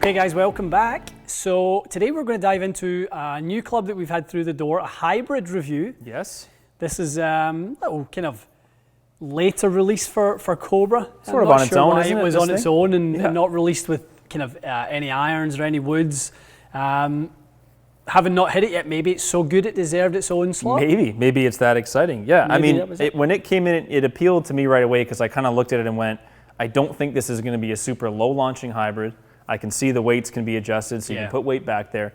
Okay guys, welcome back. So today we're going to dive into a new club that we've had through the door, a hybrid review. Yes. This is a little kind of later release for Cobra. Sort of on its own, isn't it? It was on its own and not released with kind of any irons or any woods. Having not hit it yet, maybe it's so good it deserved its own slot. Maybe it's that exciting. Yeah, Maybe I mean, when it came in, it appealed to me right away because I kind of looked at it and went, I don't think this is going to be a super low launching hybrid. I can see the weights can be adjusted, so you can put weight back there.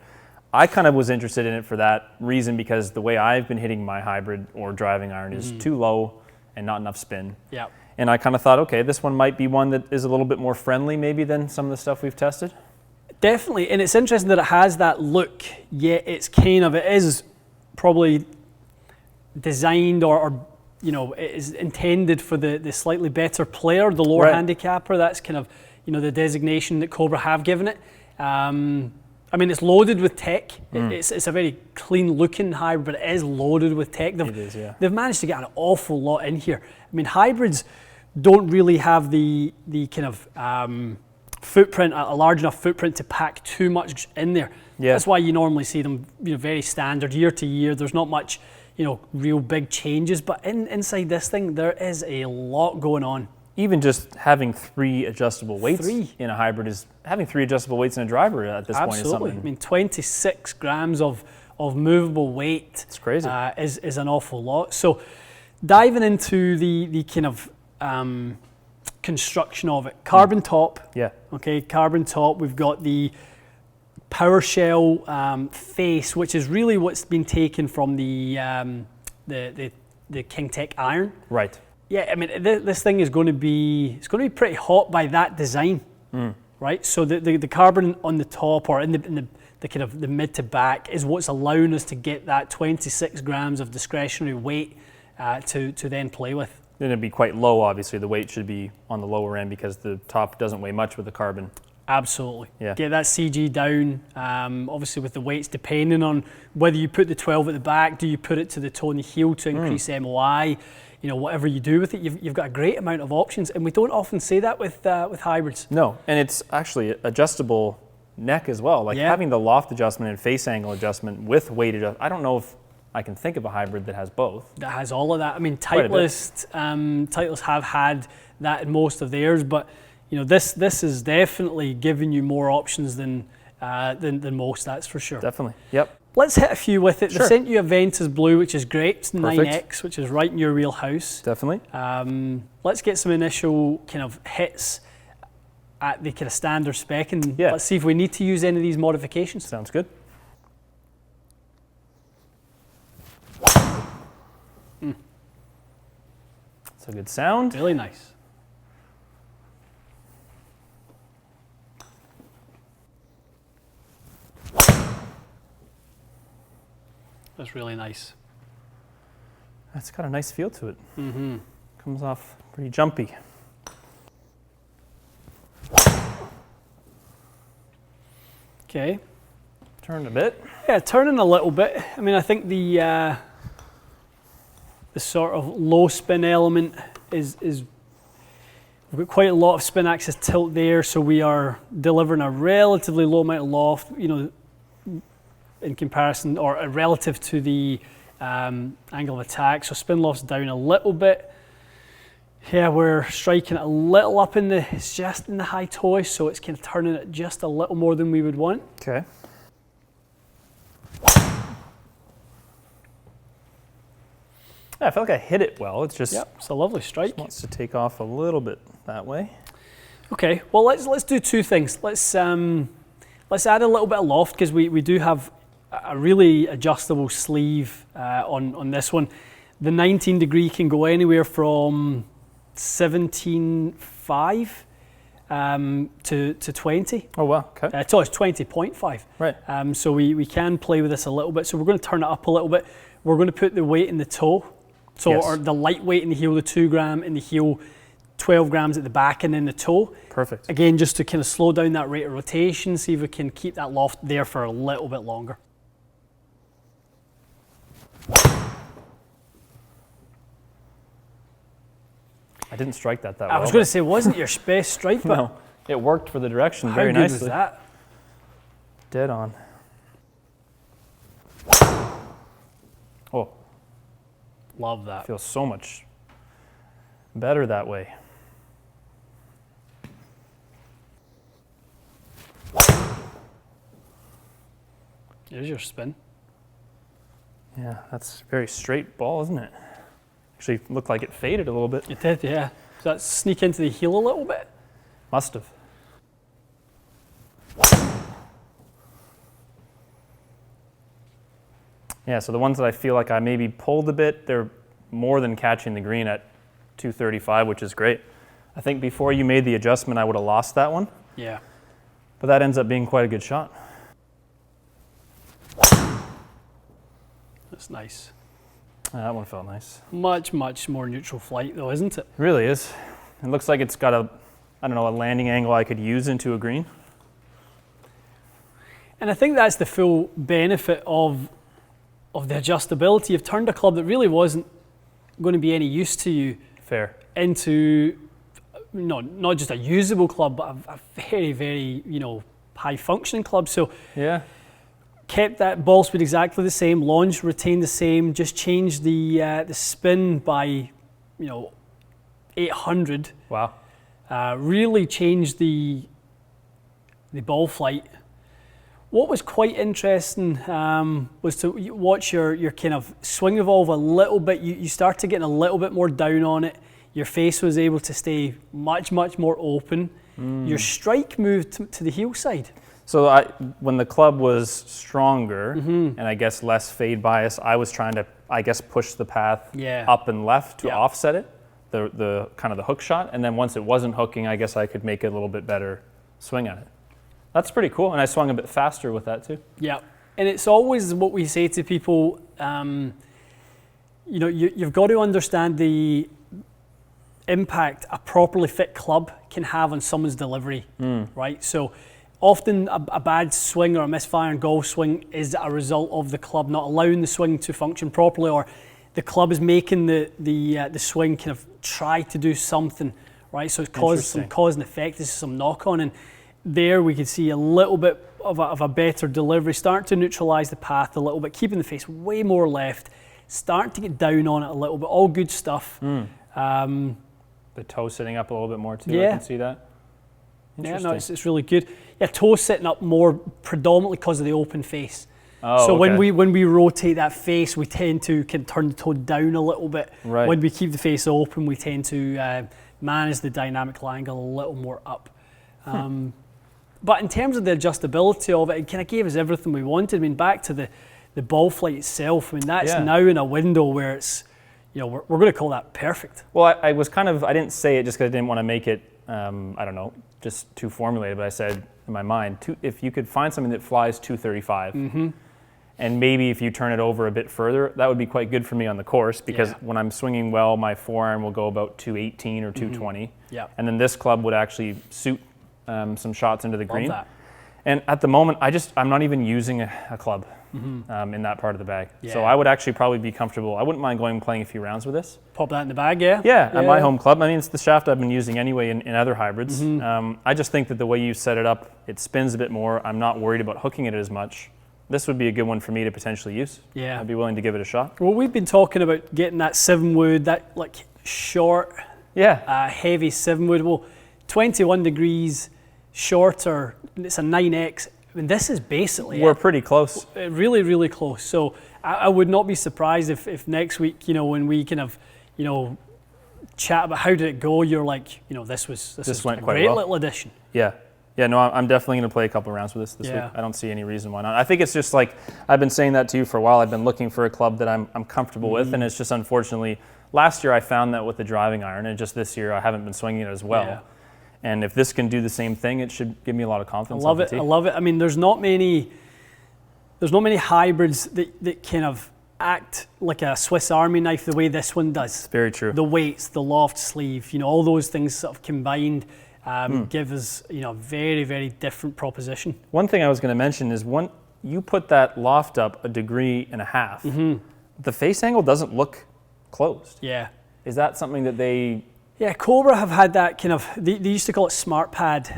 I kind of was interested in it for that reason because the way I've been hitting my hybrid or driving iron is too low and not enough spin. Yeah. And I kind of thought, okay, this one might be one that is a little bit more friendly maybe than some of the stuff we've tested. Definitely, and it's interesting that it has that look, yet it's kind of, it is probably designed or you know, it is intended for the slightly better player, the lower handicapper. That's kind of, you know, the designation that Cobra have given it. I mean, it's loaded with tech. It's a very clean looking hybrid, but it is loaded with tech. They've managed to get an awful lot in here. I mean, hybrids don't really have the kind of footprint, a large enough footprint to pack too much in there. Yeah. That's why you normally see them, you know, very standard year to year. There's not much, you know, real big changes, but inside this thing, there is a lot going on. Even just having 3 adjustable weights in a hybrid is having 3 adjustable weights in a driver at this point is something. I mean, 26 grams of movable weight. It's crazy. Is an awful lot. So diving into the kind of construction of it, carbon top. Yeah. Okay, carbon top. We've got the power shell face, which is really what's been taken from the King TEC iron. Right. Yeah, I mean, this thing is going to be, it's going to be pretty hot by that design, right? So the carbon on the top or in the kind of the mid to back is what's allowing us to get that 26 grams of discretionary weight to then play with. Then it'd be quite low, obviously. The weight should be on the lower end because the top doesn't weigh much with the carbon. Absolutely. Yeah. Get that CG down, obviously with the weights, depending on whether you put the 12 at the back, do you put it to the toe and the heel to increase MOI, you know, whatever you do with it, you've got a great amount of options, and we don't often say that with hybrids. No, and it's actually adjustable neck as well. Like having the loft adjustment and face angle adjustment with weight adjustment. I don't know if I can think of a hybrid that has both. That has all of that. I mean, Titleist have had that in most of theirs, but you know, this is definitely giving you more options than most. That's for sure. Definitely. Yep. Let's hit a few with it. Sure. They sent you a Ventus Blue, which is great. It's 9X, which is right in your wheelhouse. Definitely. Let's get some initial kind of hits at the kind of standard spec, and let's see if we need to use any of these modifications. Sounds good. That's a good sound. Really nice. That's really nice. That's got a nice feel to it. Comes off pretty jumpy. Okay. Turn a bit. Yeah, turning a little bit. I mean, I think the sort of low spin element is we've got quite a lot of spin axis tilt there, so we are delivering a relatively low amount of loft, you know, in comparison or relative to the angle of attack. So spin loft's down a little bit. Yeah, we're striking it a little up it's just in the high toe, so it's kind of turning it just a little more than we would want. Okay. Yeah, I feel like I hit it well. It's just it's a lovely strike. Just wants to take off a little bit that way. Okay, well let's do two things. Let's add a little bit of loft because we do have a really adjustable sleeve on this one. The 19 degree can go anywhere from 17.5 to 20. Oh wow, okay. So it's 20.5. Right. So we can play with this a little bit. So we're going to turn it up a little bit. We're going to put the weight in the toe. So or the light weight in the heel, the 2 gram in the heel, 12 grams at the back and then the toe. Perfect. Again, just to kind of slow down that rate of rotation, see if we can keep that loft there for a little bit longer. I didn't strike that well. I was going to say, wasn't your best strike, but no, it worked for the direction very nicely. How good was that? Dead on. Oh, Love that. feels so much better that way. There's your spin. Yeah, that's a very straight ball, isn't it? Actually looked like it faded a little bit. It did, yeah. Does that sneak into the heel a little bit? Must have. Yeah, so the ones that I feel like I maybe pulled a bit, they're more than catching the green at 235, which is great. I think before you made the adjustment, I would have lost that one, Yeah. but that ends up being quite a good shot. That's nice. That one felt nice. Much, much more neutral flight though, isn't it? It really is. It looks like it's got a, I don't know, a landing angle I could use into a green. And I think that's the full benefit of the adjustability. You've turned a club that really wasn't going to be any use to you Fair. into not just a usable club, but a very, very, high functioning club. So Yeah. kept that ball speed exactly the same, launch retained the same, just changed the spin by 800. Wow. Really changed the ball flight. What was quite interesting was to watch your kind of swing evolve a little bit. You started getting a little bit more down on it. Your face was able to stay much, much more open. Your strike moved to the heel side. So when the club was stronger and I guess less fade bias, I was trying to, I guess, push the path up and left to offset it, the kind of the hook shot. And then once it wasn't hooking, I guess I could make a little bit better swing at it. That's pretty cool. And I swung a bit faster with that too. Yeah. And it's always what we say to people, you've got to understand the impact a properly fit club can have on someone's delivery, right? So often a bad swing or a misfire and golf swing is a result of the club not allowing the swing to function properly, or the club is making the swing kind of try to do something, right? So it causes some cause and effect, this is some knock on, and there we could see a little bit of a better delivery, start to neutralize the path a little bit, keeping the face way more left, start to get down on it a little bit, all good stuff. The toe sitting up a little bit more too, I can see that. Yeah, no, it's really good. Yeah, toe sitting up more predominantly because of the open face. Oh, so okay. when we rotate that face, we tend to can turn the toe down a little bit. Right. When we keep the face open, we tend to manage the dynamic angle a little more up. But in terms of the adjustability of it kind of gave us everything we wanted. I mean, back to the ball flight itself, I mean, that's now in a window where it's, we're going to call that perfect. Well, I was kind of, I didn't say it just because I didn't want to make it, I don't know, just too formulated, but I said in my mind, if you could find something that flies 235, and maybe if you turn it over a bit further, that would be quite good for me on the course, because when I'm swinging well, my forehand will go about 218 or 220. Yeah. And then this club would actually suit some shots into the green. Love that. And at the moment, I'm not even using a club in that part of the bag. Yeah. So I would actually probably be comfortable. I wouldn't mind going and playing a few rounds with this. Pop that in the bag, yeah? Yeah, at my home club. I mean, it's the shaft I've been using anyway in other hybrids. I just think that the way you set it up, it spins a bit more. I'm not worried about hooking it as much. This would be a good one for me to potentially use. Yeah. I'd be willing to give it a shot. Well, we've been talking about getting that 7-wood, that like short, heavy 7-wood. Well, 21 degrees shorter, it's a 9X. I mean, this is basically We're pretty close. Really, really close. So I would not be surprised if next week, when we kind of, chat about how did it go, you're like, this was went a quite great well. little addition. Yeah. Yeah, no, I'm definitely going to play a couple rounds with this week. I don't see any reason why not. I think it's just like, I've been saying that to you for a while. I've been looking for a club that I'm comfortable with, and it's just unfortunately, last year I found that with the driving iron, and just this year I haven't been swinging it as well. Yeah. And if this can do the same thing, it should give me a lot of confidence. I love it. I mean, there's not many hybrids that kind of act like a Swiss Army knife the way this one does. Very true. The weights, the loft sleeve, all those things sort of combined give us, a very, very different proposition. One thing I was going to mention is you put that loft up 1.5 degrees, the face angle doesn't look closed. Yeah. Is that something that they Yeah, Cobra have had that kind of, they used to call it smart pad,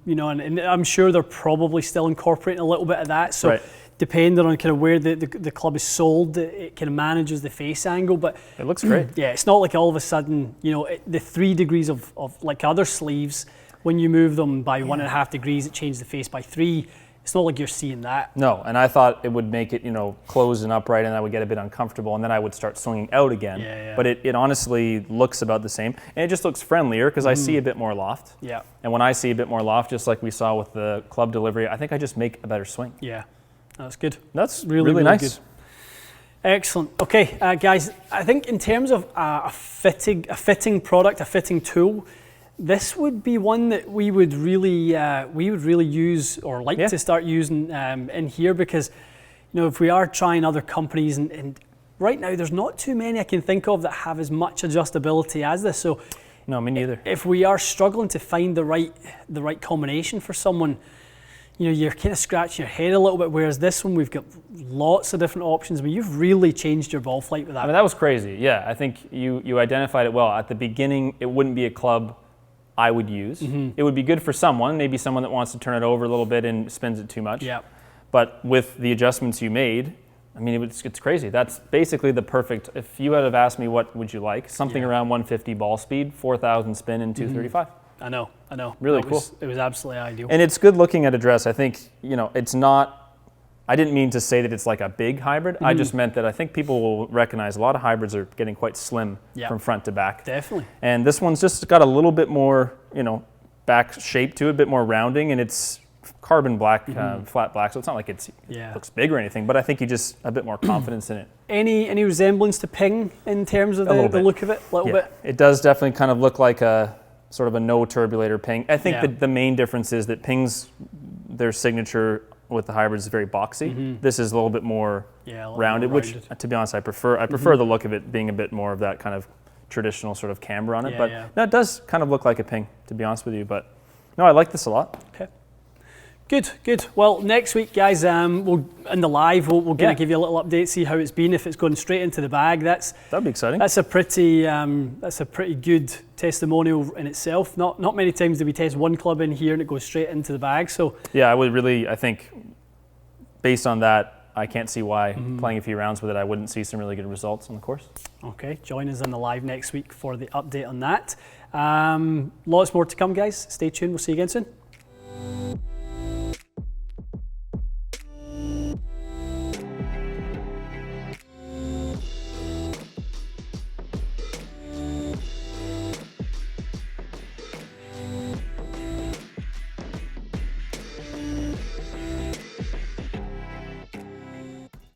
you know, and I'm sure they're probably still incorporating a little bit of that. So right. Depending on kind of where the club is sold, it kind of manages the face angle. But it looks great. Yeah, it's not like all of a sudden, you know, the 3 degrees of like other sleeves, when you move them by 1.5 degrees, it changes the face by 3. It's not like you're seeing that. No, and I thought it would make it, you know, closed and upright, and I would get a bit uncomfortable, and then I would start swinging out again. Yeah. But it honestly looks about the same, and it just looks friendlier because I see a bit more loft. Yeah. And when I see a bit more loft, just like we saw with the club delivery, I think I just make a better swing. Yeah, that's good. That's really nice. Good. Excellent. Okay, guys, I think in terms of a fitting product, a fitting tool, this would be one that we would really use or like to start using in here, because, you know, if we are trying other companies, and right now there's not too many I can think of that have as much adjustability as this. So no, me neither. If we are struggling to find the right combination for someone, you know, you're kind of scratching your head a little bit. Whereas this one, we've got lots of different options. I mean, you've really changed your ball flight with that. I mean, that was crazy. Yeah, I think you identified it well. At the beginning, it wouldn't be a club I would use. It would be good for someone, maybe someone that wants to turn it over a little bit and spins it too much. Yeah. But with the adjustments you made, I mean, it's crazy. That's basically the perfect. If you had have asked me what would you like, something around 150 ball speed, 4,000 spin, and 235. I know. Really cool. It was absolutely ideal. And it's good looking at a dress. I think, you know, it's not. I didn't mean to say that it's like a big hybrid. I just meant that I think people will recognize a lot of hybrids are getting quite slim from front to back. Definitely. And this one's just got a little bit more, you know, back shape to it, a bit more rounding, and it's carbon black, flat black. So it's not like it looks big or anything, but I think you just a bit more confidence in it. Any resemblance to Ping in terms of the look of it? A little bit. It does definitely kind of look like a sort of a no turbulator Ping. I think that the main difference is that Ping's, their signature with the hybrids is very boxy. This is a little bit more rounded, which, to be honest, I prefer. I prefer the look of it being a bit more of that kind of traditional sort of camber on it. But no, it does kind of look like a Ping, to be honest with you. But no, I like this a lot. Okay. Good. Well, next week, guys, we'll in the live, we'll kind of give you a little update, see how it's been. If it's going straight into the bag, that'd be exciting. That's a pretty good testimonial in itself. Not many times do we test one club in here and it goes straight into the bag. So yeah, I think based on that, I can't see why playing a few rounds with it, I wouldn't see some really good results on the course. Okay, join us on the live next week for the update on that. Lots more to come, guys. Stay tuned. We'll see you again soon.